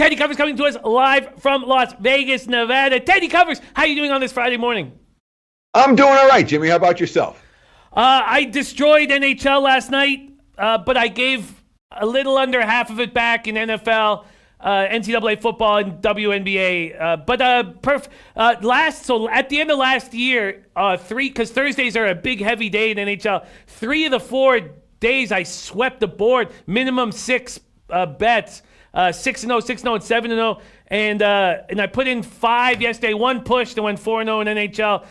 Teddy Covers coming to us live from Las Vegas, Nevada. Teddy Covers, how are you doing on this Friday morning? I'm doing all right, Jimmy. How about yourself? I destroyed NHL last night, but I gave a little under half of it back in NFL, NCAA football, and WNBA. So at the end of last year, because Thursdays are a big, heavy day in NHL, 3 of the 4 days I swept the board, minimum 6 bets, 6-0, 6-0, and 7-0. And I put in 5 yesterday, 1 pushed and went 4-0 in NHL,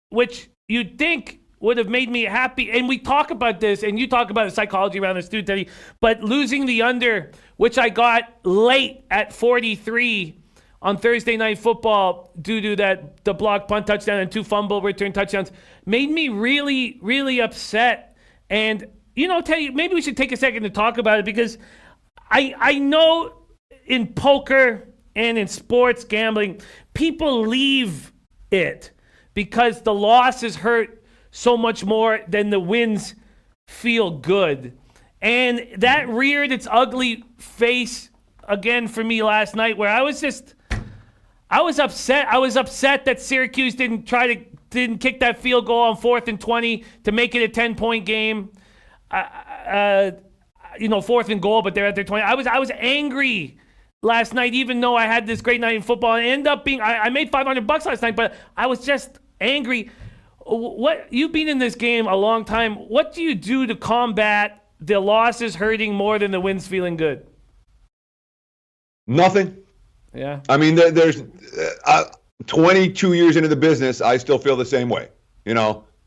which you'd think would have made me happy. And we talk about this, and you talk about the psychology around this too, Teddy. But losing the under, which I got late at 43 on Thursday Night Football due to the blocked punt touchdown and 2 fumble return touchdowns, made me really, really upset. And, Teddy, maybe we should take a second to talk about it, because I know in poker and in sports gambling, people leave it because the losses hurt so much more than the wins feel good. And that reared its ugly face again for me last night, where I was upset. I was upset that Syracuse didn't kick that field goal on 4th and 20 to make it a 10-point game. 4th and goal, but they're at their 20. I was angry last night, even though I had this great night in football. I ended up being, I made $500 last night, but I was just angry. What, you've been in this game a long time. What do you do to combat the losses hurting more than the wins feeling good? Nothing. Yeah. I mean, there's 22 years into the business, I still feel the same way.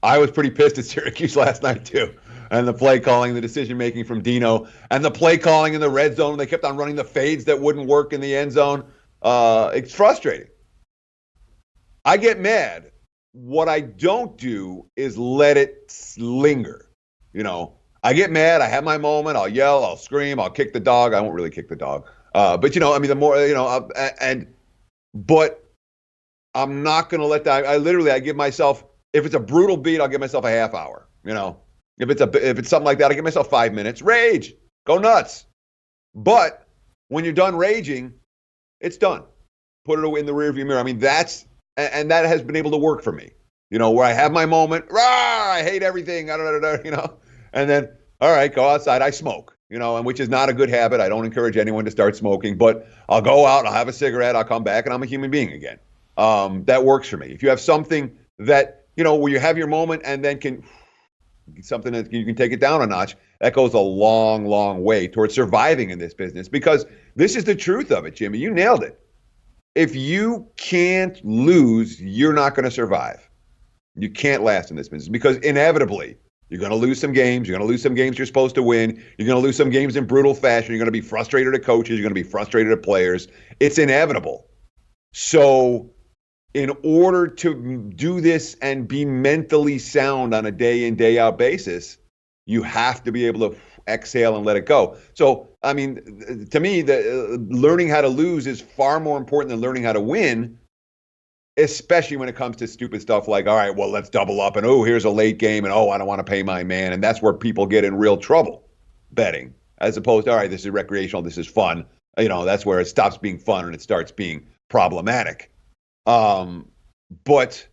I was pretty pissed at Syracuse last night too. And the play calling, the decision making from Dino, and the play calling in the red zone. They kept on running the fades that wouldn't work in the end zone. It's frustrating. I get mad. What I don't do is let it linger. I get mad. I have my moment. I'll yell. I'll scream. I'll kick the dog. I won't really kick the dog. But the more, but I'm not going to let that. I give myself, if it's a brutal beat, I'll give myself a half hour. If it's something like that, I give myself 5 minutes. Rage. Go nuts. But when you're done raging, it's done. Put it in the rearview mirror. I mean, that has been able to work for me. Where I have my moment. Rah, I hate everything. And then, all right, go outside. I smoke. And which is not a good habit. I don't encourage anyone to start smoking. But I'll go out. I'll have a cigarette. I'll come back, and I'm a human being again. That works for me. If you have something that where you have your moment and then something that you can take it down a notch, that goes a long, long way towards surviving in this business, because this is the truth of it, Jimmy. You nailed it. If you can't lose, you're not going to survive. You can't last in this business, because inevitably you're going to lose some games. You're going to lose some games you're supposed to win. You're going to lose some games in brutal fashion. You're going to be frustrated at coaches. You're going to be frustrated at players. It's inevitable. So in order to do this and be mentally sound on a day in, day out basis, you have to be able to exhale and let it go. So, I mean, to me, learning how to lose is far more important than learning how to win, especially when it comes to stupid stuff like, all right, well, let's double up, and here's a late game, and I don't want to pay my man. And that's where people get in real trouble betting, as opposed to, all right, this is recreational, this is fun. That's where it stops being fun and it starts being problematic. But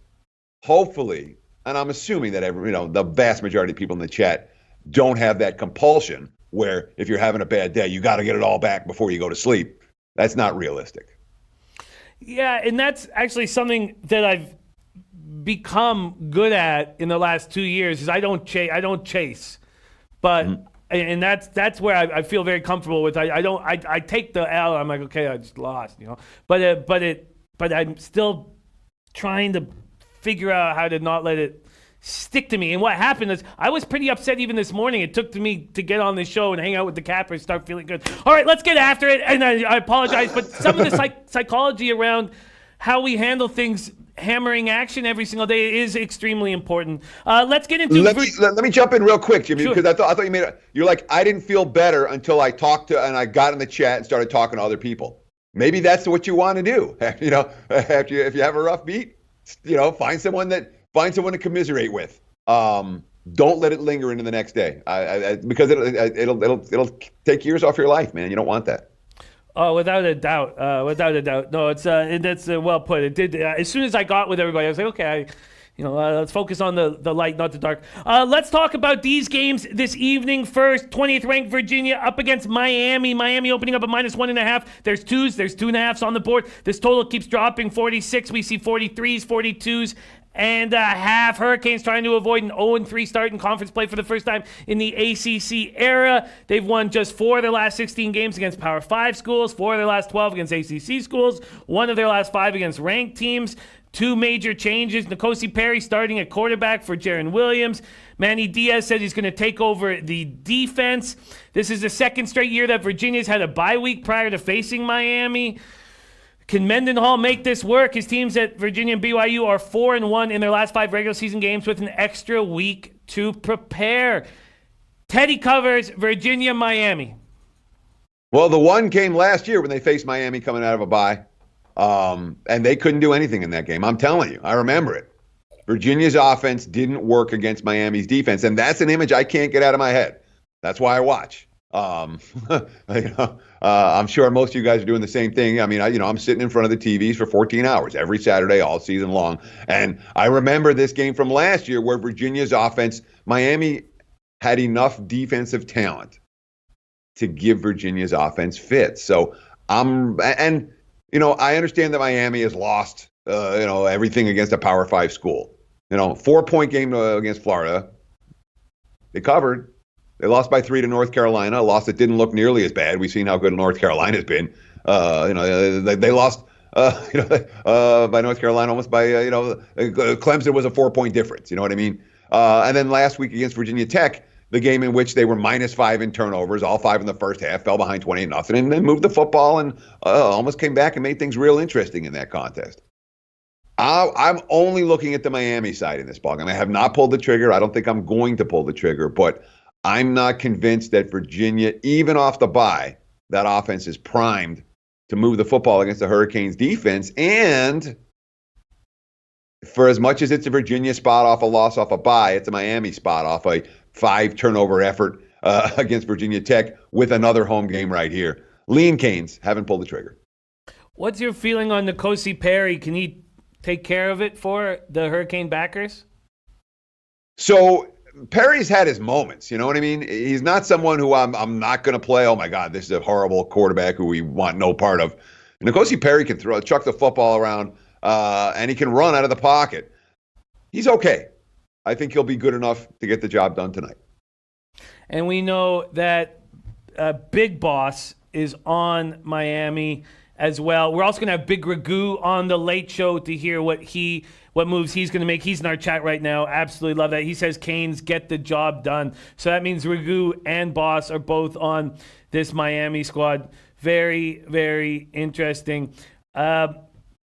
hopefully, and I'm assuming that the vast majority of people in the chat don't have that compulsion where if you're having a bad day, you got to get it all back before you go to sleep. That's not realistic. Yeah, and that's actually something that I've become good at in the last 2 years. Is I don't chase, but and that's where I feel very comfortable with. I take the L. I'm like, okay, I just lost, but I'm still trying to figure out how to not let it stick to me. And what happened is I was pretty upset even this morning. It took me to get on this show and hang out with the Cappers, start feeling good. All right, let's get after it. And I apologize, but some of the psychology around how we handle things, hammering action every single day, is extremely important. Let's get into. Let me jump in real quick, Jimmy, Sure. because I thought you made it. You're like, I didn't feel better until I talked to and I got in the chat and started talking to other people. Maybe that's what you want to do. If you have a rough beat, find someone to commiserate with. Don't let it linger into the next day, because it'll take years off your life, man. You don't want that. Oh, without a doubt. Without a doubt. No, that's well put. It did. As soon as I got with everybody, I was like, okay, let's focus on the light, not the dark. Let's talk about these games this evening. First, 20th ranked Virginia up against Miami. Miami opening up a -1.5. There's 2s, there's 2.5s on the board. This total keeps dropping. 46. We see 43s, 42s. And a half. Hurricanes trying to avoid an 0-3 start in conference play for the first time in the ACC era. They've won just 4 of their last 16 games against Power 5 schools, 4 of their last 12 against ACC schools, 1 of their last 5 against ranked teams. 2 major changes. N'Kosi Perry starting at quarterback for Jaron Williams. Manny Diaz said he's going to take over the defense. This is the second straight year that Virginia's had a bye week prior to facing Miami. Can Mendenhall make this work? His teams at Virginia and BYU are 4-1 in their last 5 regular season games with an extra week to prepare. Teddy covers Virginia, Miami. Well, the one came last year when they faced Miami coming out of a bye, and they couldn't do anything in that game. I'm telling you, I remember it. Virginia's offense didn't work against Miami's defense, and that's an image I can't get out of my head. That's why I watch. I'm sure most of you guys are doing the same thing. I mean, I'm sitting in front of the TVs for 14 hours every Saturday all season long. And I remember this game from last year where Virginia's offense, Miami had enough defensive talent to give Virginia's offense fits. So I understand that Miami has lost, everything against a Power 5 school. 4-point game against Florida. They covered. They lost by 3 to North Carolina, a loss that didn't look nearly as bad. We've seen how good North Carolina's been. They lost by North Carolina almost by, Clemson was a 4-point difference. You know what I mean? And then last week against Virginia Tech, the game in which they were -5 in turnovers, all 5 in the first half, fell behind 20-0, and then moved the football and almost came back and made things real interesting in that contest. I'm only looking at the Miami side in this ball game. I have not pulled the trigger. I don't think I'm going to pull the trigger, but I'm not convinced that Virginia, even off the bye, that offense is primed to move the football against the Hurricanes defense. And for as much as it's a Virginia spot off a loss off a bye, it's a Miami spot off a 5-turnover effort against Virginia Tech with another home game right here. Lean Canes, haven't pulled the trigger. What's your feeling on N'Kosi Perry? Can he take care of it for the Hurricane backers? So Perry's had his moments, you know what I mean? He's not someone who I'm not going to play. Oh my God, this is a horrible quarterback who we want no part of. N'Kosi Perry can chuck the football around, and he can run out of the pocket. He's okay. I think he'll be good enough to get the job done tonight. And we know that Big Boss is on Miami as well. We're also going to have Big Ragu on the Late Show to hear what moves he's going to make. He's in our chat right now. Absolutely love that. He says Canes get the job done. So that means Ragu and Boss are both on this Miami squad. Very, very interesting. Yes,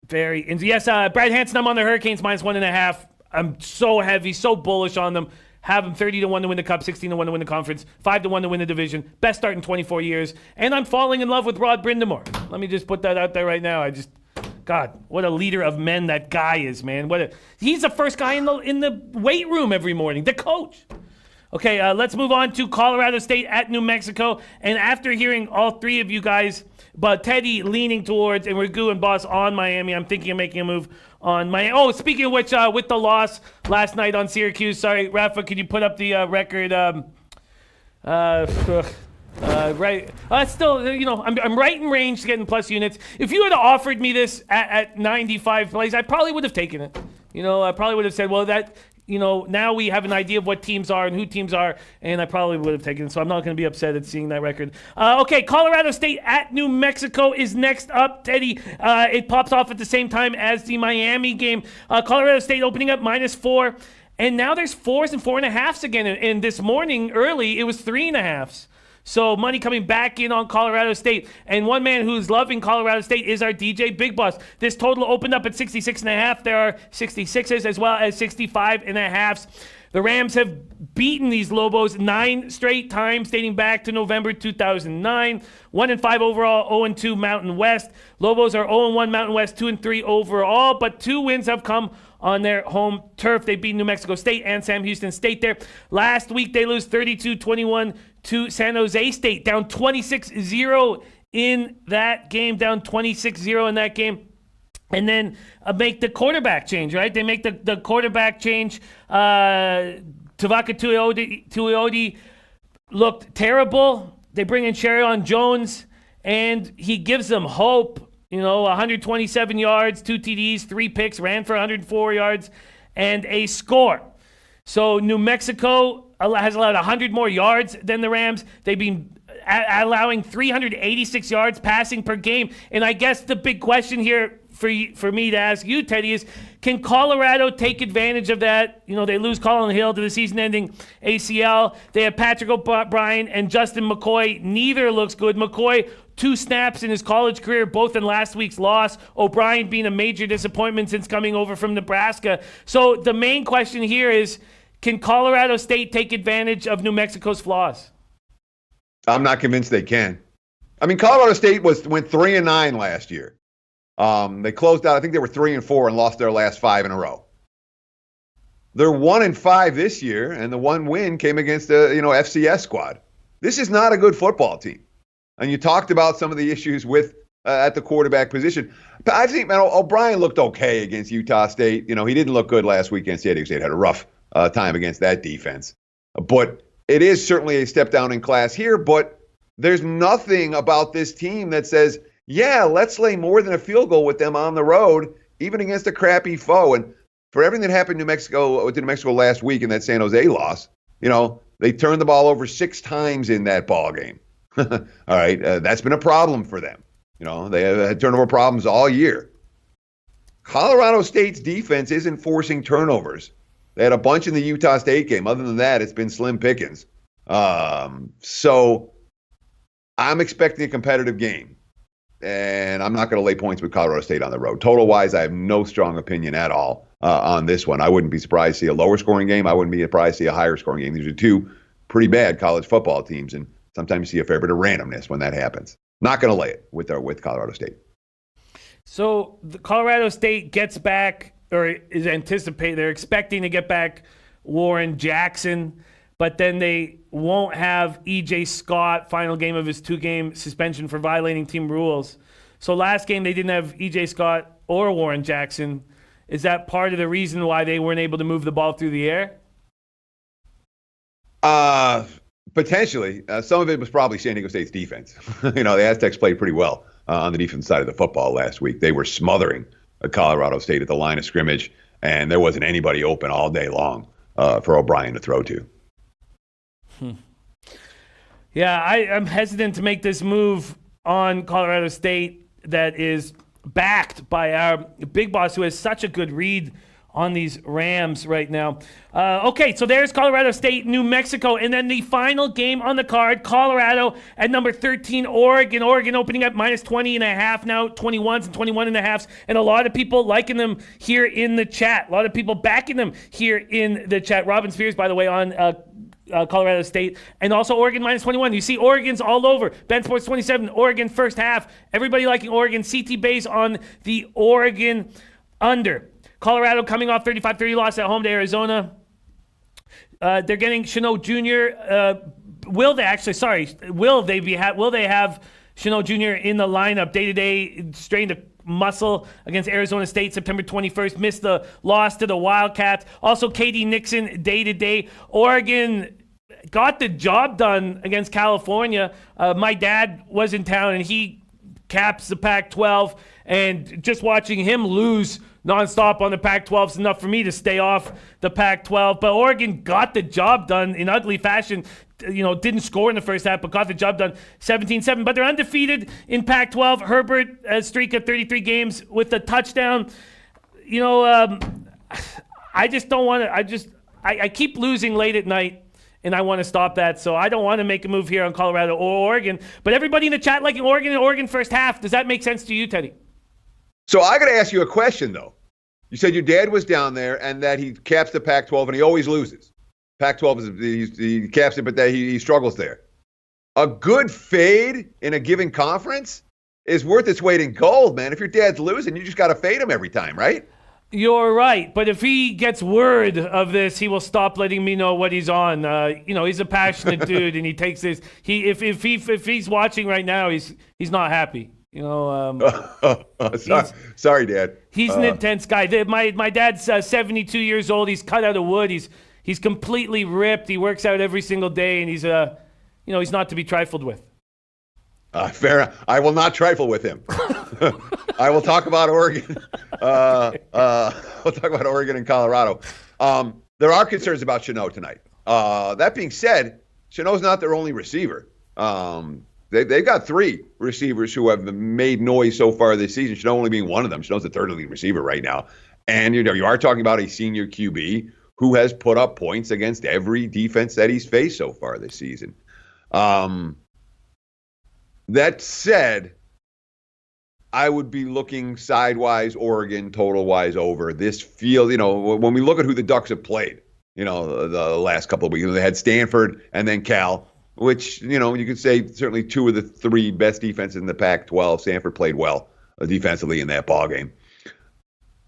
Brad Hansen, I'm on the Hurricanes -1.5. I'm so heavy, so bullish on them. Have them 30-1 to win the Cup, 16-1 to win the conference, 5-1 to win the division. Best start in 24 years. And I'm falling in love with Rod Brindamore. Let me just put that out there right now. God, what a leader of men that guy is, man. He's the first guy in the weight room every morning, the coach. Okay, let's move on to Colorado State at New Mexico. And after hearing all three of you guys, but Teddy leaning towards and Ragu and Boss on Miami, I'm thinking of making a move on Miami. Oh, speaking of which, with the loss last night on Syracuse, sorry, Rafa, could you put up the record? Right. Still, I'm right in range to getting plus units. If you had offered me this at 95 plays, I probably would have taken it. I probably would have said, well, that, now we have an idea of what teams are and who teams are, and I probably would have taken it. So I'm not going to be upset at seeing that record. Okay, Colorado State at New Mexico is next up. Teddy, it pops off at the same time as the Miami game. Colorado State opening up -4, and now there's 4s and 4.5s again. And this morning early, it was 3.5s. So money coming back in on Colorado State. And one man who's loving Colorado State is our DJ Big Boss. This total opened up at 66.5. There are 66s as well as 65.5s. The Rams have beaten these Lobos 9 straight times dating back to November 2009. 1-5 overall, 0-2 Mountain West. Lobos are 0-1 Mountain West, 2-3 overall, but 2 wins have come on their home turf. They beat New Mexico State and Sam Houston State there. Last week, they lose 32-21 to San Jose State, down 26-0 in that game, down 26-0 in that game. And then make the quarterback change, right? They make the quarterback change. Tavaka Tuioti looked terrible. They bring in Sherrion Jones, and he gives them hope. 127 yards, 2 TDs, 3 picks, ran for 104 yards, and a score. So New Mexico has allowed 100 more yards than the Rams. They've been allowing 386 yards passing per game. And I guess the big question here for me to ask you, Teddy, is can Colorado take advantage of that? They lose Colin Hill to the season-ending ACL. They have Patrick O'Brien and Justin McCoy. Neither looks good. McCoy, 2 snaps in his college career, both in last week's loss. O'Brien being a major disappointment since coming over from Nebraska. So the main question here is, can Colorado State take advantage of New Mexico's flaws? I'm not convinced they can. I mean, Colorado State went 3-9 last year. They closed out. I think they were 3-4 and lost their last 5 in a row. They're 1-5 this year, and the one win came against the FCS squad. This is not a good football team. And you talked about some of the issues with at the quarterback position. I think O'Brien looked okay against Utah State. He didn't look good last week against San Diego State. Had a rough time against that defense. But it is certainly a step down in class here. But there's nothing about this team that says, yeah, let's lay more than a field goal with them on the road, even against a crappy foe. And for everything that happened to New Mexico last week in that San Jose loss, they turned the ball over 6 times in that ball game. All right, that's been a problem for them. They have had turnover problems all year. Colorado State's defense isn't forcing turnovers. They had a bunch in the Utah State game. Other than that, it's been slim pickings. So I'm expecting a competitive game. And I'm not going to lay points with Colorado State on the road. Total-wise, I have no strong opinion at all on this one. I wouldn't be surprised to see a lower-scoring game. I wouldn't be surprised to see a higher-scoring game. These are 2 pretty bad college football teams, and sometimes you see a fair bit of randomness when that happens. Not going to lay it with Colorado State. So the Colorado State gets back, or is anticipated, they're expecting to get back Warren Jackson, but then they won't have E.J. Scott, final game of his 2-game suspension for violating team rules. So last game they didn't have E.J. Scott or Warren Jackson. Is that part of the reason why they weren't able to move the ball through the air? Potentially. Some of it was probably San Diego State's defense. The Aztecs played pretty well on the defense side of the football last week. They were smothering Colorado State at the line of scrimmage, and there wasn't anybody open all day long for O'Brien to throw to. Yeah, I'm hesitant to make this move on Colorado State that is backed by our big boss who has such a good read on these Rams right now. Okay, so there's Colorado State, New Mexico, and then the final game on the card, Colorado at number 13, Oregon. Oregon opening up minus 20.5 now, 21s and 21.5s, and a lot of people liking them here in the chat. A lot of people backing them here in the chat. Robin Spears, by the way, on Colorado State, and also Oregon minus 21. You see Oregon's all over. Ben Sports 27, Oregon first half. Everybody liking Oregon. CT Bays on the Oregon under. Colorado coming off 35-30 loss at home to Arizona. They're getting Chino Jr. Will they have Chino Jr. in the lineup day-to-day, strained a muscle against Arizona State September 21st, missed the loss to the Wildcats. Also, KD Nixon day-to-day. Oregon got the job done against California. My dad was in town, and he caps the Pac-12, and just watching him lose nonstop on the Pac-12 is enough for me to stay off the Pac-12. But Oregon got the job done in ugly fashion. Didn't score in the first half, but got the job done 17-7. But they're undefeated in Pac-12. Herbert, a streak of 33 games with a touchdown. I just don't want to. I keep losing late at night, and I want to stop that. So I don't want to make a move here on Colorado or Oregon. But everybody in the chat liking Oregon and Oregon first half. Does that make sense to you, Teddy? So I got to ask you a question, though. You said your dad was down there and that he caps the Pac-12 and he always loses. Pac-12 he caps it, but that he struggles there. A good fade in a given conference is worth its weight in gold, man. If your dad's losing, you just got to fade him every time, right? You're right, but if he gets word of this, he will stop letting me know what he's on. He's a passionate dude, and he takes this. If he's watching right now, he's not happy. Sorry, Dad. He's an intense guy. My dad's 72 years old. He's cut out of wood. He's completely ripped. He works out every single day, and he's not to be trifled with. Fair. I will not trifle with him. I will talk about Oregon. We'll talk about Oregon and Colorado. There are concerns about Chenot tonight. That being said, Chenot's not their only receiver. They've got 3 receivers who have made noise so far this season. Chenot only being one of them. Chenot's the third leading receiver right now. And you are talking about a senior QB who has put up points against every defense that he's faced so far this season. That said, I would be looking sidewise, Oregon, total-wise over. This field, when we look at who the Ducks have played, the last couple of weeks, they had Stanford and then Cal, which, you could say certainly 2 of the 3 best defenses in the Pac-12. Stanford played well defensively in that ballgame.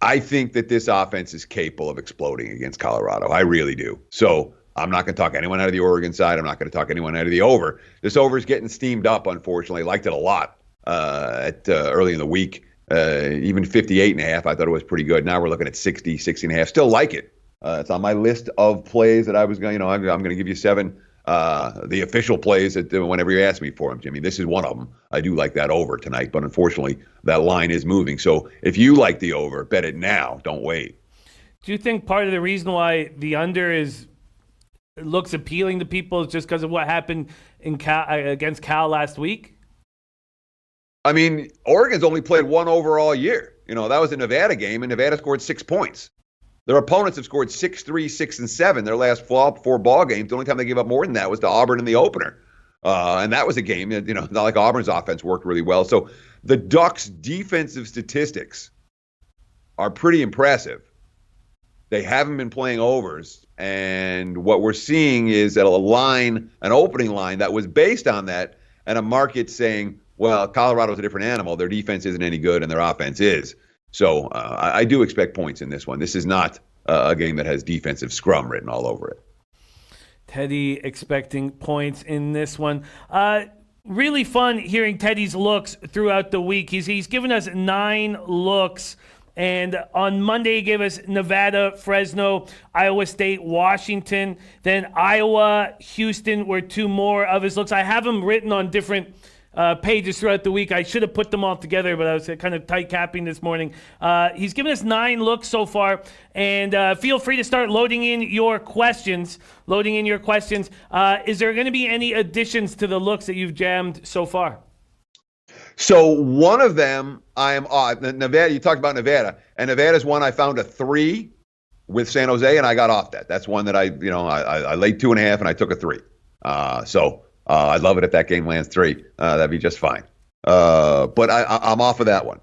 I think that this offense is capable of exploding against Colorado. I really do. So I'm not going to talk anyone out of the Oregon side. I'm not going to talk anyone out of the over. This over is getting steamed up, unfortunately. I liked it a lot early in the week. Even 58.5, I thought it was pretty good. Now we're looking at 60, 60.5. Still like it. It's on my list of plays that I was going, I'm going to give you 7. The official plays that whenever you ask me for them, Jimmy, this is one of them. I do like that over tonight, but unfortunately that line is moving. So if you like the over, bet it now. Don't wait. Do you think part of the reason why the under looks appealing to people is just because of what happened against Cal last week? I mean, Oregon's only played 1 over all year. That was a Nevada game, and Nevada scored 6 points. Their opponents have scored 6-3, 6, and 7 their last 4 ball games. The only time they gave up more than that was to Auburn in the opener. And that was a game that, not like Auburn's offense worked really well. So the Ducks' defensive statistics are pretty impressive. They haven't been playing overs. And what we're seeing is that an opening line that was based on that, and a market saying, well, Colorado's a different animal. Their defense isn't any good, and their offense is. So I do expect points in this one. This is not a game that has defensive scrum written all over it. Teddy expecting points in this one. Really fun hearing Teddy's looks throughout the week. He's given us 9 looks. And on Monday, he gave us Nevada, Fresno, Iowa State, Washington. Then Iowa, Houston were 2 more of his looks. I have them written on different pages throughout the week. I should have put them all together, but I was kind of tight capping this morning. He's given us 9 looks so far, and feel free to start loading in your questions. Is there going to be any additions to the looks that you've jammed so far? So one of them, I am Nevada. You talked about Nevada, and Nevada's one I found a 3 with San Jose, and I got off that. That's one that I laid 2.5, and I took a 3. I'd love it if that game lands 3. That'd be just fine. But I'm off of that one.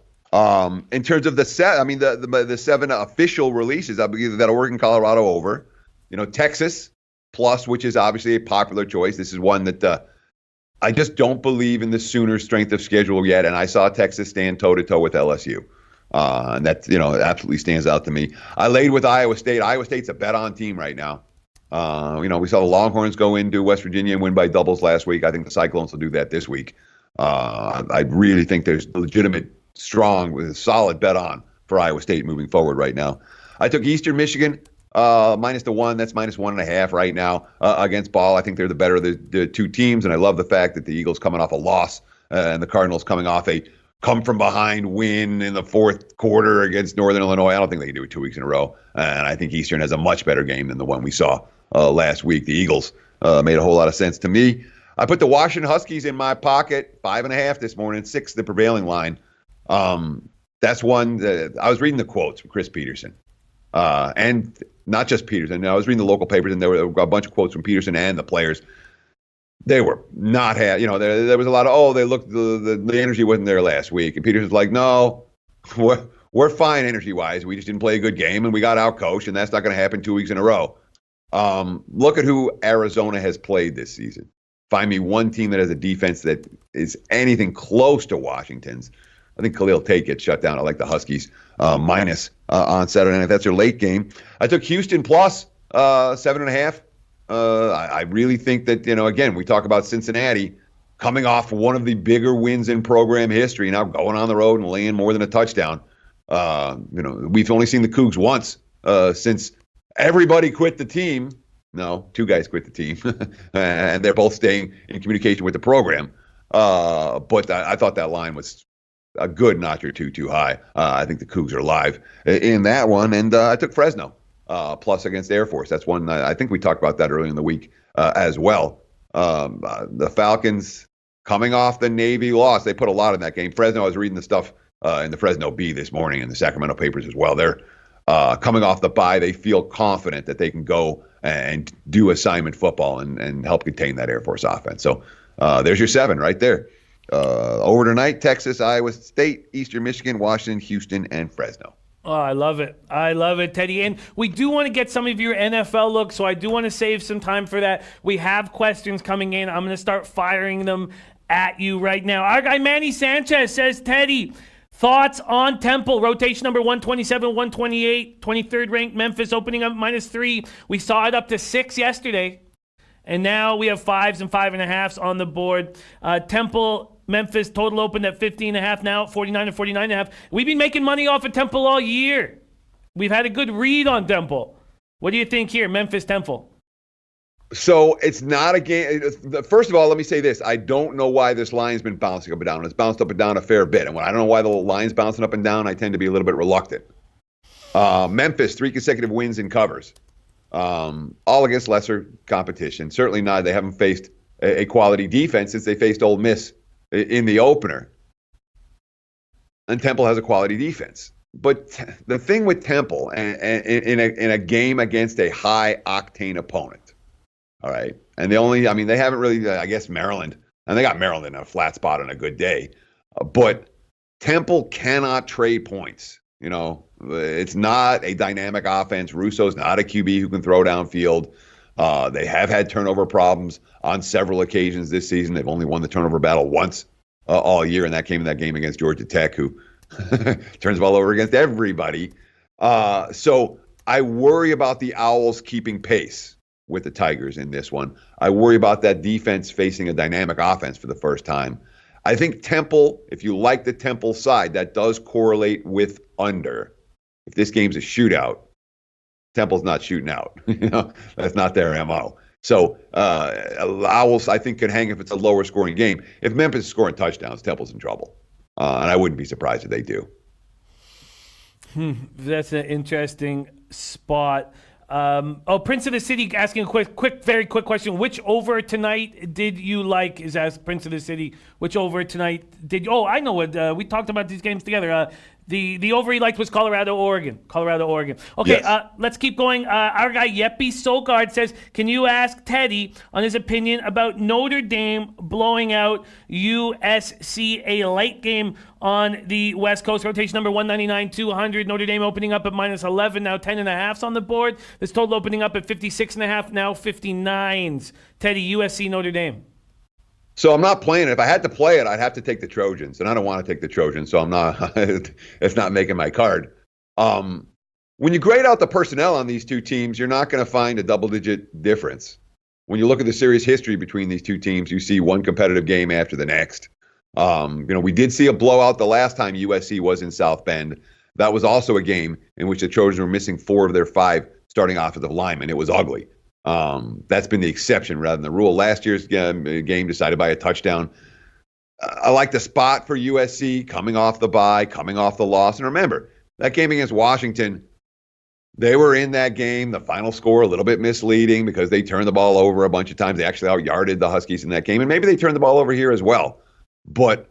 In terms of the 7 official releases, I'll give that Oregon, Colorado over. Texas plus, which is obviously a popular choice. This is one that I just don't believe in the Sooners' strength of schedule yet, and I saw Texas stand toe-to-toe with LSU. And that, it absolutely stands out to me. I laid with Iowa State. Iowa State's a bet-on team right now. We saw the Longhorns go into West Virginia and win by doubles last week. I think the Cyclones will do that this week. I really think there's legitimate, strong, solid bet on for Iowa State moving forward right now. I took Eastern Michigan -1. That's -1.5 right now against Ball. I think they're the better of the 2 teams, and I love the fact that the Eagles coming off a loss and the Cardinals coming off a come-from-behind win in the 4th quarter against Northern Illinois. I don't think they can do it 2 weeks in a row, and I think Eastern has a much better game than the one we saw last week. The Eagles made a whole lot of sense to me. I put the Washington Huskies in my pocket, 5.5 this morning, 6 the prevailing line. That's one that I was reading the quotes from Chris Peterson. And not just Peterson. I was reading the local papers, and there were a bunch of quotes from Peterson and the players. They were not there was a lot of, they looked, the energy wasn't there last week. And Peterson's like, no, we're fine energy-wise. We just didn't play a good game, and we got out-coached, and that's not going to happen 2 weeks in a row. Look at who Arizona has played this season. Find me one team that has a defense that is anything close to Washington's. I think Khalil Tate gets shut down. I like the Huskies minus on Saturday night. That's their late game. I took Houston plus 7.5. I really think that, again, we talk about Cincinnati coming off one of the bigger wins in program history, now going on the road and laying more than a touchdown. We've only seen the Cougs once since everybody quit the team. No, two guys quit the team, and they're both staying in communication with the program. But I thought that line was a good notch or two too high. I think the Cougs are live in that one, and I took Fresno plus against Air Force. That's one I think we talked about that earlier in the week as well. The Falcons coming off the Navy loss, they put a lot in that game. Fresno, I was reading the stuff in the Fresno Bee this morning in the Sacramento papers as well. They're coming off the bye. They feel confident that they can go and do assignment football and help contain that Air Force offense. So there's your 7 right there. Over tonight, Texas, Iowa State, Eastern Michigan, Washington, Houston, and Fresno. Oh, I love it. I love it, Teddy. And we do want to get some of your NFL looks, so I do want to save some time for that. We have questions coming in. I'm going to start firing them at you right now. Our guy Manny Sanchez says, Teddy, thoughts on Temple, rotation number 127, 128, 23rd ranked Memphis, opening up -3. We saw it up to 6 yesterday, and now we have 5s and 5.5s on the board. Temple, Memphis, total opened at 50.5, now at 49 and 49.5. We've been making money off of Temple all year. We've had a good read on Temple. What do you think here, Memphis, Temple? So it's not a game. First of all, let me say this. I don't know why this line's been bouncing up and down. It's bounced up and down a fair bit. And when I don't know why the line's bouncing up and down, I tend to be a little bit reluctant. Memphis, 3 consecutive wins and covers. All against lesser competition. Certainly not. They haven't faced a quality defense since they faced Ole Miss in the opener. And Temple has a quality defense. But the thing with Temple, and in a game against a high-octane opponent, all right. And they haven't really, I guess, Maryland. And they got Maryland in a flat spot on a good day. But Temple cannot trade points. It's not a dynamic offense. Russo's not a QB who can throw downfield. They have had turnover problems on several occasions this season. They've only won the turnover battle once all year, and that came in that game against Georgia Tech, who turns the ball over against everybody. So I worry about the Owls keeping pace with the Tigers in this one. I worry about that defense facing a dynamic offense for the first time. I think Temple, if you like the Temple side, that does correlate with under. If this game's a shootout, Temple's not shooting out. That's not their MO. So Owls, I think, can hang if it's a lower scoring game. If Memphis is scoring touchdowns, Temple's in trouble. And I wouldn't be surprised if they do. That's an interesting spot. Prince of the City asking a very quick question. Which over tonight did you like? Is asked Prince of the City. Which over tonight did you? Oh, I know what. We talked about these games together. The over he liked was Colorado, Oregon. Okay, yes. Let's keep going. Our guy Yeppy Sogard says, can you ask Teddy on his opinion about Notre Dame blowing out USC, a late game on the West Coast, rotation number 199, 200. Notre Dame opening up at -11, now 10.5s on the board. This total opening up at 56.5, now 59s. Teddy, USC, Notre Dame. So I'm not playing it. If I had to play it, I'd have to take the Trojans, and I don't want to take the Trojans, so I'm not. It's not making my card. When you grade out the personnel on these two teams, you're not going to find a double-digit difference. When you look at the series history between these two teams, you see one competitive game after the next. We did see a blowout the last time USC was in South Bend. That was also a game in which the Trojans were missing 4 of their 5 starting offensive linemen. It was ugly. That's been the exception rather than the rule. Last year's game decided by a touchdown. I like the spot for USC coming off the bye, coming off the loss. And remember, that game against Washington, they were in that game. The final score a little bit misleading because they turned the ball over a bunch of times. They actually out-yarded the Huskies in that game. And maybe they turned the ball over here as well. But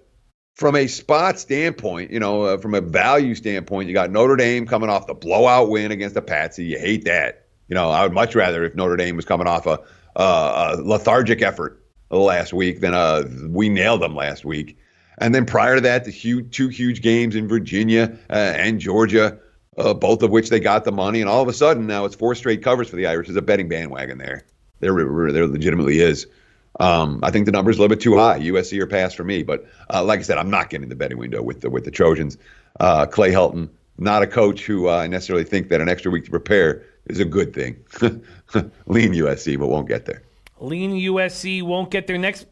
from a spot standpoint, from a value standpoint, you got Notre Dame coming off the blowout win against the Patsy. You hate that. I would much rather if Notre Dame was coming off a lethargic effort last week than we nailed them last week. And then prior to that, the two huge games in Virginia and Georgia, both of which they got the money. And all of a sudden now it's 4 straight covers for the Irish. There's a betting bandwagon there. There legitimately is. I think the number is a little bit too high. USC or pass for me. But like I said, I'm not getting the betting window with the Trojans. Clay Helton, not a coach who I necessarily think that an extra week to prepare is a good thing. Lean USC, but won't get there. Lean USC won't get there. Next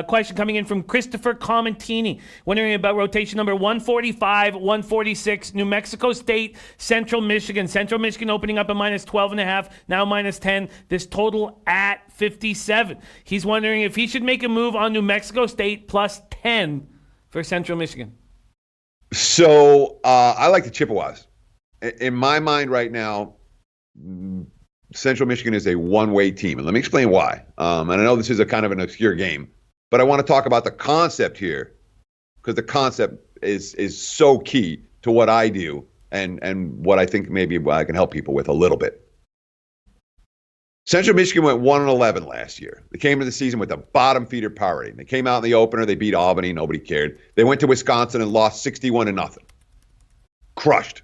question coming in from Christopher Comentini, wondering about rotation number 145, 146, New Mexico State, Central Michigan. Central Michigan opening up a minus 12.5, now minus 10. This total at 57. He's wondering if he should make a move on New Mexico State plus 10 for Central Michigan. So I like the Chippewas. In my mind right now, Central Michigan is a one-way team. And let me explain why. And I know this is a kind of an obscure game, but I want to talk about the concept here because the concept is so key to what I do and what I think maybe I can help people with a little bit. Central Michigan went 1-11 last year. They came into the season with a bottom feeder power rating. They came out in the opener. They beat Albany. Nobody cared. They went to Wisconsin and lost 61-0. Crushed.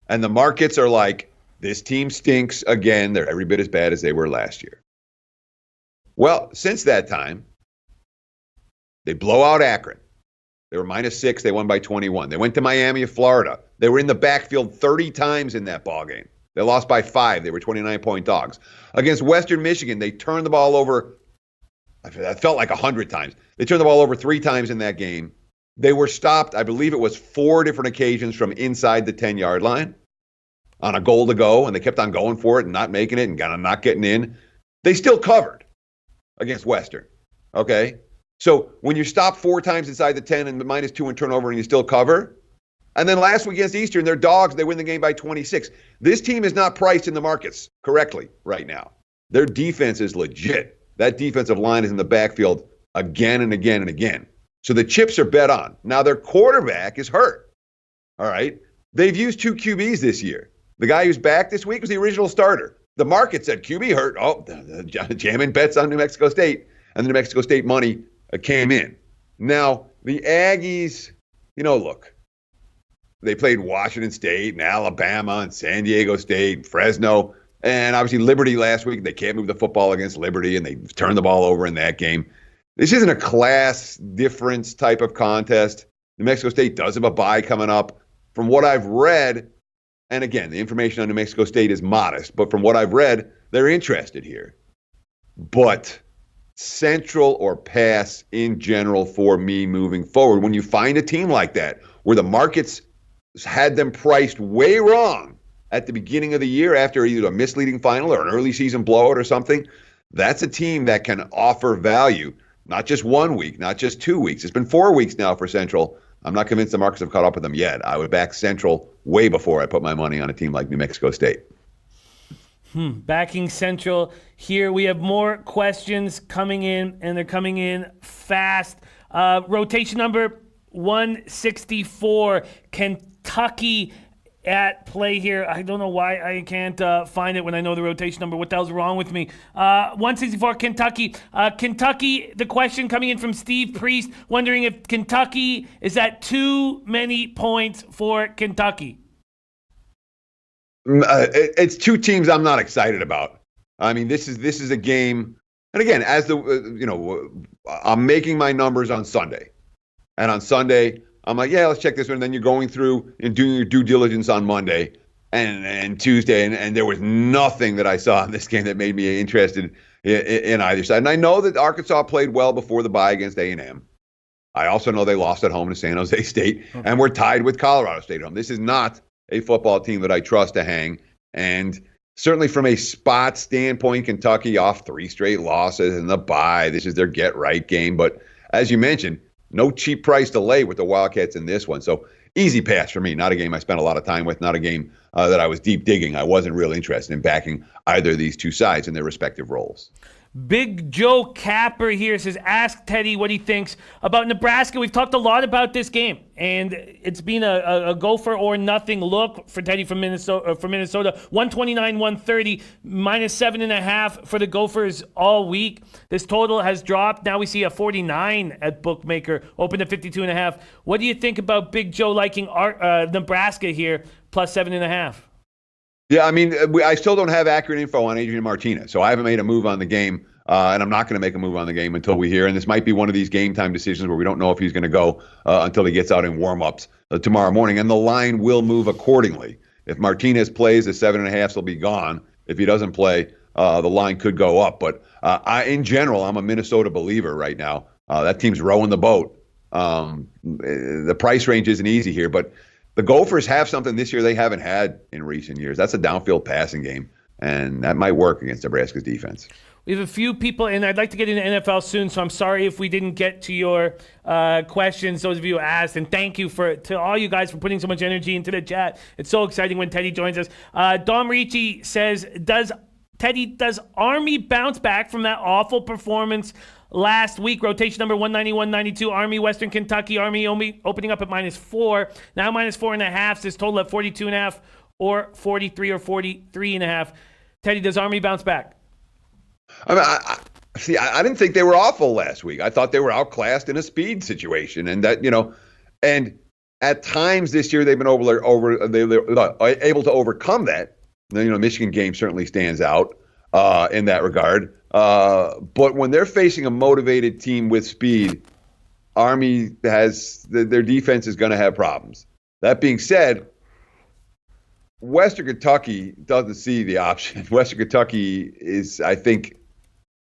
And the markets are like, this team stinks again. They're every bit as bad as they were last year. Well, since that time, they blow out Akron. They were -6. They won by 21. They went to Miami of Florida. They were in the backfield 30 times in that ballgame. They lost by 5. They were 29-point dogs. Against Western Michigan, they turned the ball over, I felt like 100 times. They turned the ball over 3 times in that game. They were stopped, I believe it was 4 different occasions from inside the 10-yard line on a goal to go, and they kept on going for it and not making it and kind of not getting in. They still covered against Western, okay? So when you stop 4 times inside the 10 and the -2 in turnover and you still cover, and then last week against Eastern, they're dogs. They win the game by 26. This team is not priced in the markets correctly right now. Their defense is legit. That defensive line is in the backfield again and again and again. So the chips are bet on. Now their quarterback is hurt. All right? They've used 2 QBs this year. The guy who's back this week was the original starter. The market said QB hurt. Oh, jamming bets on New Mexico State. And the New Mexico State money came in. Now, the Aggies, look. They played Washington State and Alabama and San Diego State and Fresno. And obviously Liberty last week. They can't move the football against Liberty, and they turned the ball over in that game. This isn't a class difference type of contest. New Mexico State does have a bye coming up. From what I've read, and again, the information on New Mexico State is modest, but from what I've read, they're interested here. But Central or pass in general for me moving forward. When you find a team like that, where the markets had them priced way wrong at the beginning of the year after either a misleading final or an early season blowout or something, that's a team that can offer value, not just 1 week, not just 2 weeks. It's been 4 weeks now for Central. I'm not convinced the markets have caught up with them yet. I would back Central way before I put my money on a team like New Mexico State. Backing Central here. We have more questions coming in, and they're coming in fast. Rotation number 164, Kentucky at play here. I don't know why I can't find it when I know the rotation number. What the hell's wrong with me? 164, Kentucky. Kentucky, the question coming in from Steve Priest, wondering if Kentucky is at too many points for Kentucky. It's 2 teams I'm not excited about. I mean, this is a game, and again, as I'm making my numbers on Sunday. And on Sunday, I'm like, yeah, let's check this one. And then you're going through and doing your due diligence on Monday and Tuesday. And there was nothing that I saw in this game that made me interested in either side. And I know that Arkansas played well before the bye against A&M. I also know they lost at home to San Jose State and were tied with Colorado State at home. This is not a football team that I trust to hang. And certainly from a spot standpoint, Kentucky off 3 straight losses in the bye. This is their get-right game. But as you mentioned, no cheap price to lay with the Wildcats in this one. So easy pass for me. Not a game I spent a lot of time with. Not a game that I was deep digging. I wasn't real interested in backing either of these 2 sides in their respective roles. Big Joe Capper here says, ask Teddy what he thinks about Nebraska. We've talked a lot about this game, and it's been a go for or nothing look for Teddy from Minnesota. 129-130, -7.5 for the Gophers all week. This total has dropped. Now we see a 49 at Bookmaker, open at 52.5. What do you think about Big Joe liking Nebraska here, +7.5? Yeah, I mean, I still don't have accurate info on Adrian Martinez, so I haven't made a move on the game And I'm not going to make a move on the game until we hear. And this might be one of these game time decisions where we don't know if he's going to go until he gets out in warm-ups tomorrow morning. And the line will move accordingly. If Martinez plays, the 7.5 will be gone. If he doesn't play, the line could go up. But in general, I'm a Minnesota believer right now. That team's rowing the boat. The price range isn't easy here, but the Gophers have something this year they haven't had in recent years. That's a downfield passing game, and that might work against Nebraska's defense. We have a few people, and I'd like to get into NFL soon, so I'm sorry if we didn't get to your questions, those of you who asked, and thank you to all you guys for putting so much energy into the chat. It's so exciting when Teddy joins us. Dom Ricci says, does Army bounce back from that awful performance last week? Rotation number 190-192, Army, Western Kentucky. Army opening up at -4, now -4.5, says total at 42.5 or 43 or 43.5. Teddy, does Army bounce back? I mean, I didn't think they were awful last week. I thought they were outclassed in a speed situation, and that and at times this year they've been able to overcome that. Michigan game certainly stands out in that regard. But when they're facing a motivated team with speed, Army has their defense is going to have problems. That being said, Western Kentucky doesn't see the option. Western Kentucky is, I think,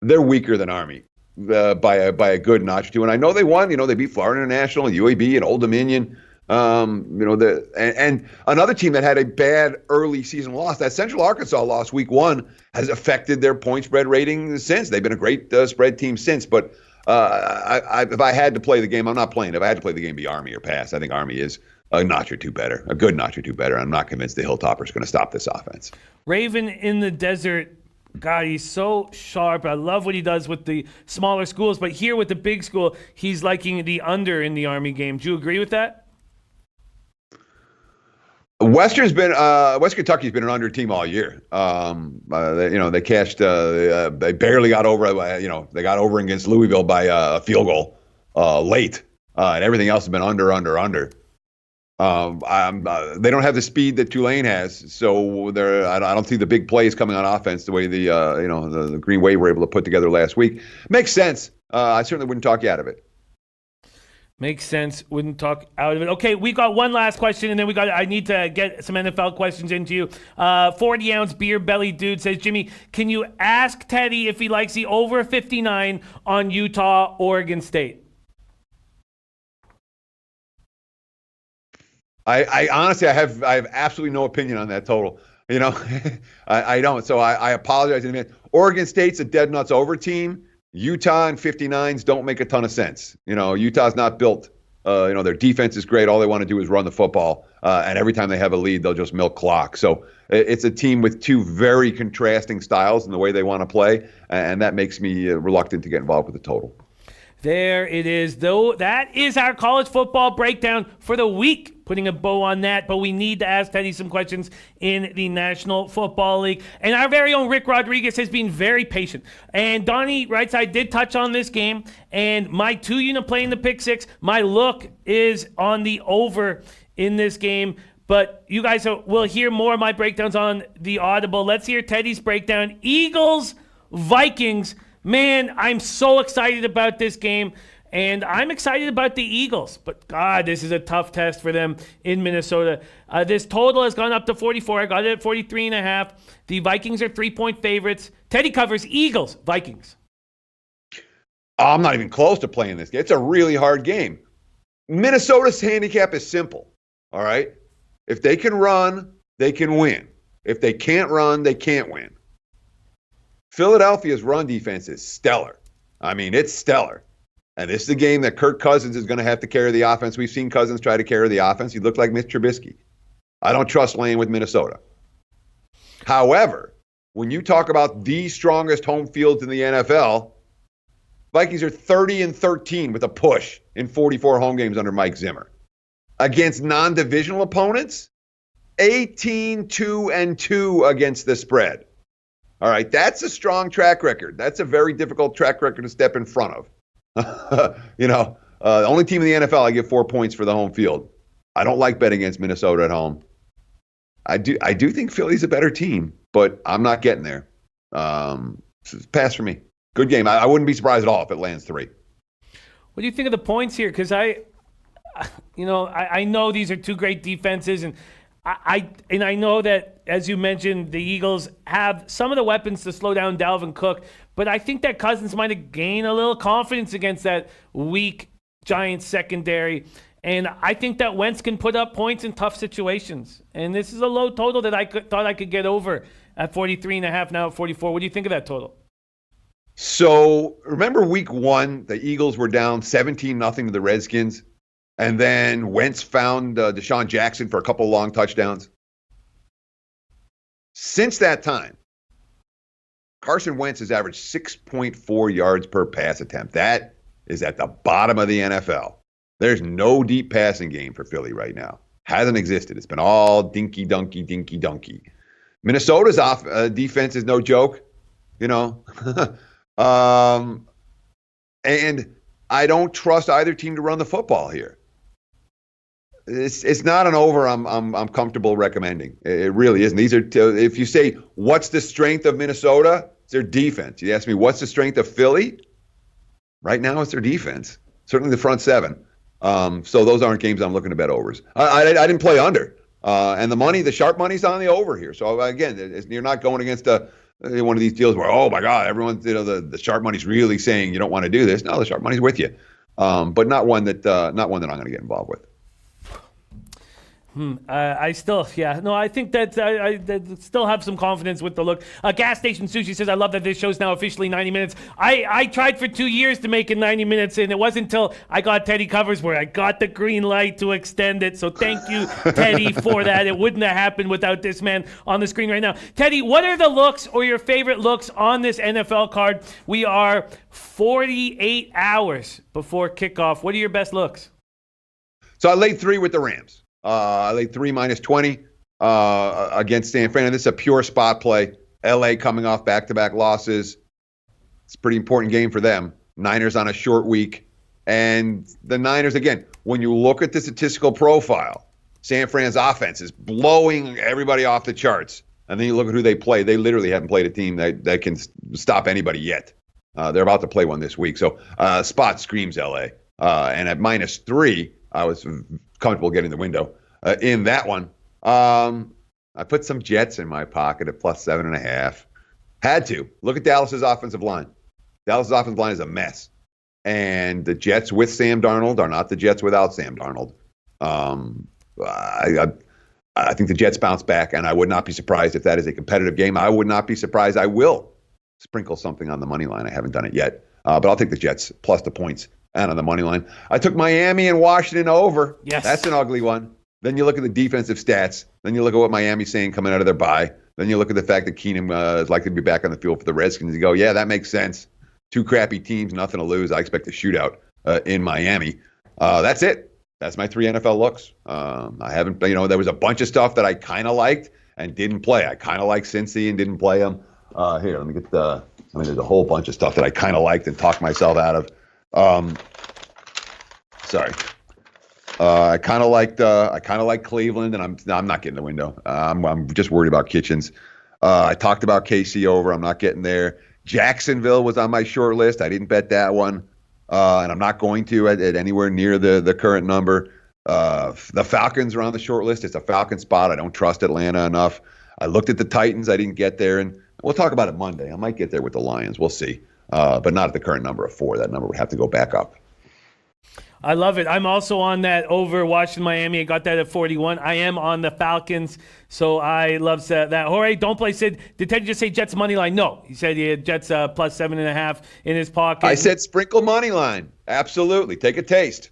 they're weaker than Army by a good notch or two. And I know they won. They beat Florida International, UAB, and Old Dominion. And another team that had a bad early season loss, that Central Arkansas loss week 1, has affected their point spread rating since. They've been a great spread team since. But if I had to play the game, I'm not playing. If I had to play the game, be Army or pass. I think Army is a notch or two better, a good notch or two better. I'm not convinced the Hilltoppers going to stop this offense. Raven in the Desert. God, he's so sharp. I love what he does with the smaller schools. But here with the big school, he's liking the under in the Army game. Do you agree with that? Western Kentucky's been an under team all year. They cashed. They barely got over. They got over against Louisville by a field goal late, and everything else has been under. They don't have the speed that Tulane has, so I don't see the big plays coming on offense the way the Green Wave were able to put together last week. Makes sense. I certainly wouldn't talk you out of it. Makes sense. Wouldn't talk out of it. Okay, we got one last question, and then I need to get some NFL questions into you. 40-ounce beer belly dude says, Jimmy, can you ask Teddy if he likes the over 59 on Utah, Oregon State? I honestly, I have absolutely no opinion on that total. I don't. So I apologize in advance. Oregon State's a dead nuts over team. Utah and 59s don't make a ton of sense. Utah's not built. Their defense is great. All they want to do is run the football. And every time they have a lead, they'll just milk clock. So it's a team with two very contrasting styles in the way they want to play. And that makes me reluctant to get involved with the total. There it is, though. That is our college football breakdown for the week. Putting a bow on that, but we need to ask Teddy some questions in the National Football League. And our very own Rick Rodriguez has been very patient. And Donnie Rightside did touch on this game. And my 2-unit play in the pick six, my look is on the over in this game. But you guys will hear more of my breakdowns on the Audible. Let's hear Teddy's breakdown. Eagles, Vikings. Man, I'm so excited about this game. And I'm excited about the Eagles. But, God, this is a tough test for them in Minnesota. This total has gone up to 44. I got it at 43.5. The Vikings are 3-point favorites. Teddy covers Eagles, Vikings. I'm not even close to playing this game. It's a really hard game. Minnesota's handicap is simple, all right? If they can run, they can win. If they can't run, they can't win. Philadelphia's run defense is stellar. I mean, it's stellar. And this is a game that Kirk Cousins is going to have to carry the offense. We've seen Cousins try to carry the offense. He looked like Mitch Trubisky. I don't trust laying with Minnesota. However, when you talk about the strongest home fields in the NFL, Vikings are 30-13 with a push in 44 home games under Mike Zimmer. Against non-divisional opponents, 18-2-2 against the spread. All right, that's a strong track record. That's a very difficult track record to step in front of. The only team in the NFL I give 4 points for the home field. I don't like betting against Minnesota at home. I do think Philly's a better team, but I'm not getting there. Pass for me. Good game. I wouldn't be surprised at all if it lands 3. What do you think of the points here? Because I know these are two great defenses, and I know that, as you mentioned, the Eagles have some of the weapons to slow down Dalvin Cook, but I think that Cousins might have gained a little confidence against that weak Giants secondary. And I think that Wentz can put up points in tough situations. And this is a low total that thought I could get over at 43.5, now at 44. What do you think of that total? So remember week 1, the Eagles were down 17-0 to the Redskins, and then Wentz found Deshaun Jackson for a couple of long touchdowns. Since that time, Carson Wentz has averaged 6.4 yards per pass attempt. That is at the bottom of the NFL. There's no deep passing game for Philly right now. Hasn't existed. It's been all dinky-dunky. Minnesota's defense is no joke, and I don't trust either team to run the football here. It's not an over I'm comfortable recommending. It really isn't. These are, if you say what's the strength of Minnesota, it's their defense. You ask me what's the strength of Philly? Right now, it's their defense. Certainly the front 7. So those aren't games I'm looking to bet overs. I didn't play under, and the sharp money's on the over here. So again, you're not going against one of these deals where, oh my God, everyone's, the sharp money's really saying you don't want to do this. No, the sharp money's with you, but not one that I'm going to get involved with. I think that I still have some confidence with the look. Gas Station Sushi says, I love that this show's now officially 90 minutes. I tried for 2 years to make it 90 minutes, and it wasn't until I got Teddy Covers where I got the green light to extend it. So thank you, Teddy, for that. It wouldn't have happened without this man on the screen right now. Teddy, what are the looks or your favorite looks on this NFL card? We are 48 hours before kickoff. What are your best looks? So I laid 3 with the Rams. I laid 3 -20 against San Fran. And this is a pure spot play. LA coming off back-to-back losses. It's a pretty important game for them. Niners on a short week. And the Niners, again, when you look at the statistical profile, San Fran's offense is blowing everybody off the charts. And then you look at who they play. They literally haven't played a team that can stop anybody yet. They're about to play one this week. So spot screams LA. And at -3, I was comfortable getting the window in that one. I put some Jets in my pocket at +7.5. Had to. Look at Dallas's offensive line. Dallas's offensive line is a mess. And the Jets with Sam Darnold are not the Jets without Sam Darnold. I think the Jets bounce back, and I would not be surprised if that is a competitive game. I would not be surprised. I will sprinkle something on the money line. I haven't done it yet. But I'll take the Jets plus the points. And on the money line, I took Miami and Washington over. Yes. That's an ugly one. Then you look at the defensive stats. Then you look at what Miami's saying coming out of their bye. Then you look at the fact that Keenum is likely to be back on the field for the Redskins. You go, yeah, that makes sense. 2 crappy teams, nothing to lose. I expect a shootout in Miami. That's it. That's my 3 NFL looks. I haven't, there was a bunch of stuff that I kind of liked and didn't play. I kind of liked Cincy and didn't play them. Here, let me get there's a whole bunch of stuff that I kind of liked and talked myself out of. Sorry. I kind of like Cleveland, and I'm not getting the window. I'm just worried about Kitchens. I talked about KC over. I'm not getting there. Jacksonville was on my short list. I didn't bet that one, and I'm not going to at anywhere near the current number. The Falcons are on the short list. It's a Falcon spot. I don't trust Atlanta enough. I looked at the Titans. I didn't get there, and we'll talk about it Monday. I might get there with the Lions. We'll see. But not at the current number of 4. That number would have to go back up. I love it. I'm also on that over Washington, Miami. I got that at 41. I am on the Falcons, so I love that. Jorge, don't play Sid. Did Teddy just say Jets money line? No. He said he had Jets +7.5 in his pocket. I said sprinkle money line. Absolutely. Take a taste.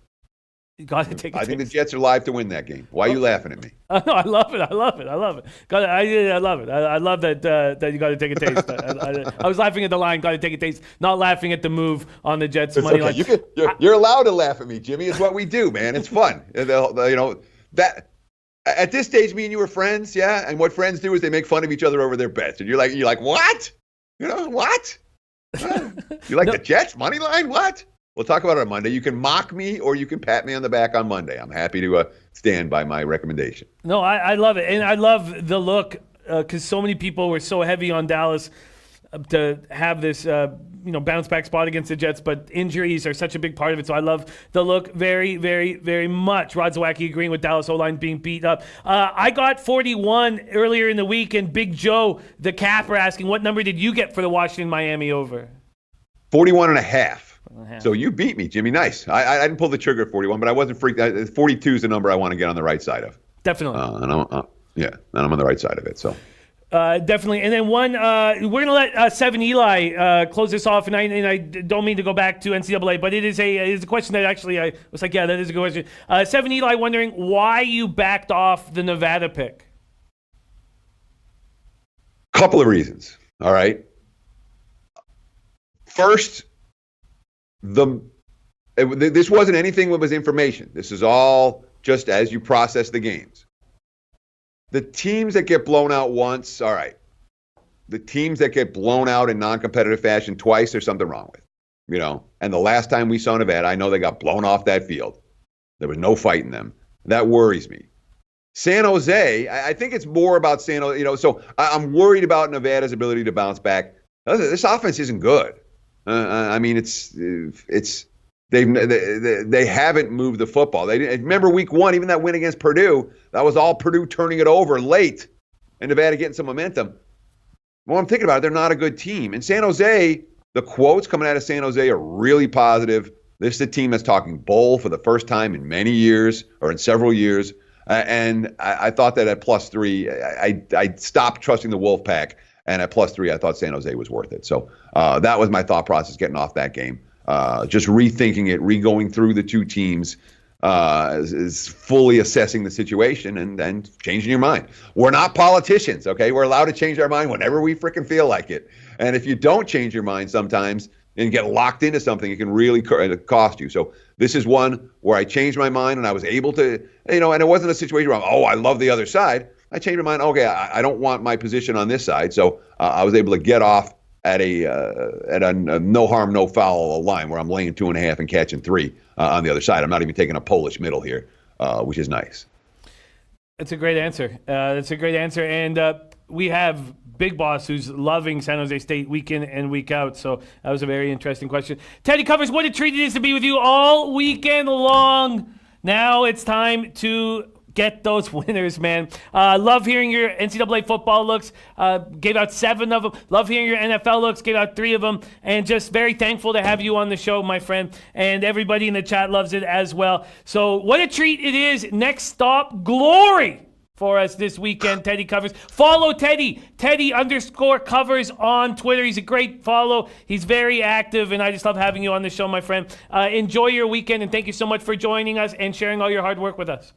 You got to take a taste. I think the Jets are live to win that game. Why are you laughing at me? No, I love it. I love it. I love it. I love it. I love that you got to take a taste. I was laughing at the line. Got to take a taste. Not laughing at the move on the Jets money line. You're allowed to laugh at me, Jimmy. It's what we do, man. It's fun. That at this stage, me and you are friends, yeah. And what friends do is they make fun of each other over their bets. And you're like, what? What? You like the Jets money line? What? We'll talk about it on Monday. You can mock me or you can pat me on the back on Monday. I'm happy to stand by my recommendation. No, I love it. And I love the look because so many people were so heavy on Dallas to have this bounce back spot against the Jets, but injuries are such a big part of it. So I love the look very, very, very much. Rod Zawacki agreeing with Dallas O-line being beat up. I got 41 earlier in the week, and Big Joe, the capper, asking, what number did you get for the Washington-Miami over? 41 and a half. So you beat me, Jimmy. Nice. I didn't pull the trigger at 41, but I wasn't freaked. 42 is the number I want to get on the right side of. Definitely. And I'm on the right side of it. So. Definitely. And then one, we're going to let Seven Eli close this off. And I don't mean to go back to NCAA, but it is a question that actually I was like, yeah, that is a good question. Seven Eli wondering why you backed off the Nevada pick. Couple of reasons. All right. First, this wasn't anything that was information. This is all just as you process the games. The teams that get blown out once, all right. The teams that get blown out in non-competitive fashion twice, there's something wrong with. And the last time we saw Nevada, I know they got blown off that field. There was no fighting them. That worries me. San Jose, I think it's more about San Jose, so I'm worried about Nevada's ability to bounce back. This offense isn't good. I mean, they haven't moved the football. Remember week 1, even that win against Purdue, that was all Purdue turning it over late and Nevada getting some momentum. Well, I'm thinking about it, they're not a good team. And San Jose, the quotes coming out of San Jose are really positive. This is a team that's talking bowl for the first time in many years or in several years. And I thought that at +3, I stopped trusting the Wolfpack. And at +3, I thought San Jose was worth it. So that was my thought process getting off that game. Just rethinking it, re-going through the two teams, is fully assessing the situation and changing your mind. We're not politicians, okay? We're allowed to change our mind whenever we freaking feel like it. And if you don't change your mind sometimes and get locked into something, it can really cost you. So this is one where I changed my mind and I was able to, and it wasn't a situation where I love the other side. I changed my mind. Okay, I don't want my position on this side. So I was able to get off at a no harm, no foul line where I'm laying 2.5 and catching 3 on the other side. I'm not even taking a Polish middle here, which is nice. That's a great answer. And we have Big Boss who's loving San Jose State week in and week out. So that was a very interesting question. Teddy Covers, what a treat it is to be with you all weekend long. Now it's time to get those winners, man. Love hearing your NCAA football looks. Gave out 7 of them. Love hearing your NFL looks. Gave out 3 of them. And just very thankful to have you on the show, my friend. And everybody in the chat loves it as well. So what a treat it is. Next stop, glory for us this weekend. Teddy Covers. Follow Teddy. Teddy_covers on Twitter. He's a great follow. He's very active. And I just love having you on the show, my friend. Enjoy your weekend. And thank you so much for joining us and sharing all your hard work with us.